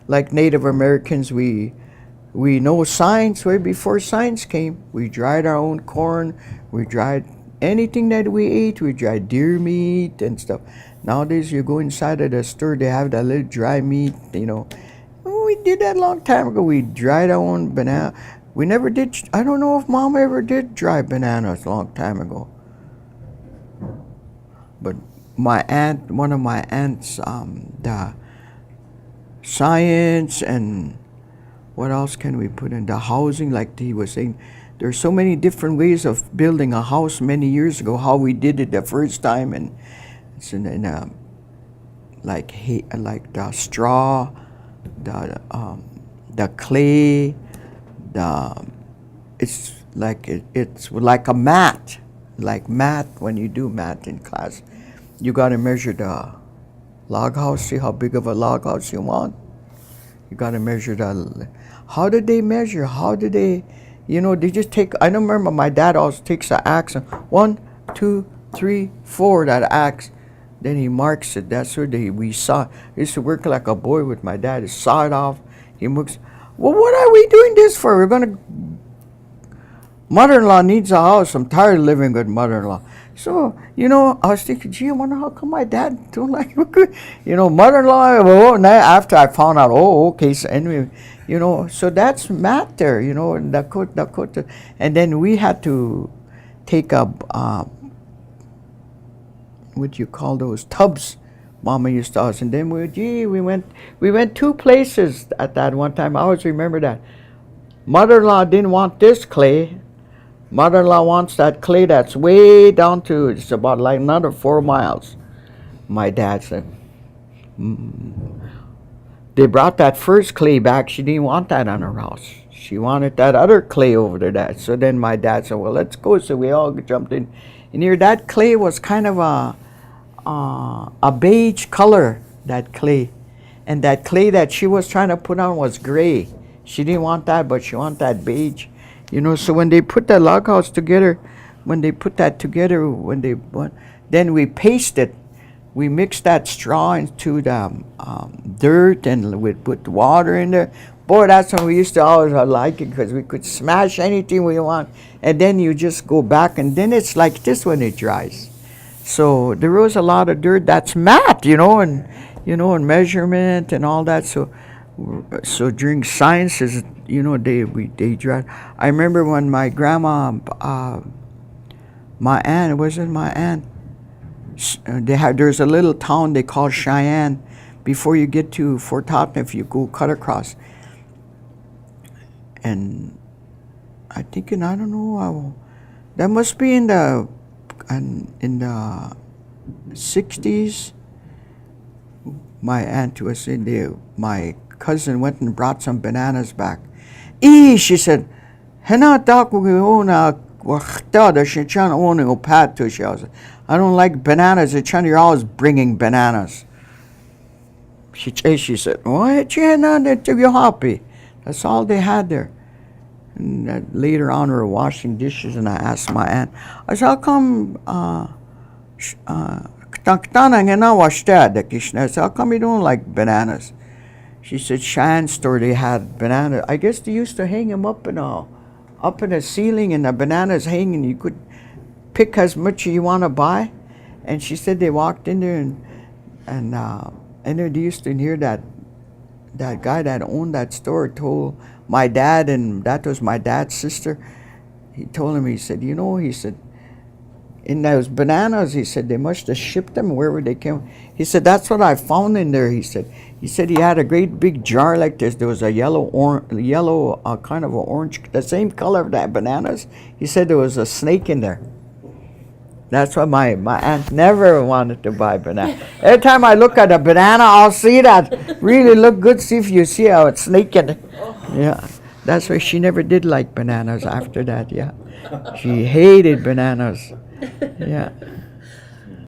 like Native Americans, we know science way before science came. We dried our own corn. We dried anything that we ate. We dried deer meat and stuff. Nowadays, you go inside of the store, they have that little dry meat, We did that a long time ago. We dried our own banana. We never did. I don't know if Mom ever did dry bananas a long time ago. But one of my aunts, the science and what else can we put in the housing? Like he was saying, there's so many different ways of building a house many years ago. How we did it the first time, and it's like the straw, the clay, it's like a mat, like mat when you do mat in class. You got to measure the log house. See how big of a log house you want. You got to measure the. How did they measure? How did they? They just take. I don't remember. My dad always takes an axe and 1, 2, 3, 4. That axe. Then he marks it. That's what we saw. I used to work like a boy with my dad. He saw it off. He looks. Well, what are we doing this for? We're gonna. Mother-in-law needs a house. I'm tired of living with mother-in-law. So, I was thinking, gee, I wonder how come my dad don't like mother-in-law. Well, after I found out, okay. So anyway, so that's math there, in Dakota. And then we had to take a, what do you call those, tubs, Mama used to us. And then we went 2 places at that one time. I always remember that. Mother-in-law didn't want this clay. Mother-in-law wants that clay that's way down to, it's about like another 4 miles. My dad said, They brought that first clay back. She didn't want that on her house. She wanted that other clay over there. So then my dad said, well, let's go. So we all jumped in. And here, that clay was kind of a beige color, that clay. And that clay that she was trying to put on was gray. She didn't want that, but she wanted that beige. So when they put that log house together, then we pasted. We mixed that straw into the dirt and we put water in there. Boy, that's when we used to always like it because we could smash anything we want. And then you just go back and then it's like this when it dries. So there was a lot of dirt. That's math, and measurement and all that. So during sciences, they drive. I remember when my grandma, my aunt, there's a little town they call Cheyenne before you get to Fort Totten if you go cut across. And I think I don't know, that must be in the 60s. My aunt was in there. My cousin went and brought some bananas back. She said, I don't like bananas. You're always bringing bananas. She said, you're happy. That's all they had there. And later on, we were washing dishes, and I asked my aunt, I said, how come, I said, how come you don't like bananas? She said, Cheyenne store, they had bananas. I guess they used to hang them up in the ceiling, and the bananas hanging. You could pick as much as you want to buy. And she said they walked in there, and then they used to hear that guy that owned that store told my dad, and that was my dad's sister. He told him, he said, in those bananas, he said, they must have shipped them wherever they came. He said, that's what I found in there, he said. He said he had a great big jar like this. There was a yellow kind of an orange, the same color of that bananas. He said there was a snake in there. That's why my aunt never wanted to buy banana. Every time I look at a banana, I'll see that. Really look good, see if you see how it's snake in it. Yeah, that's why she never did like bananas after that, yeah. She hated bananas. Yeah.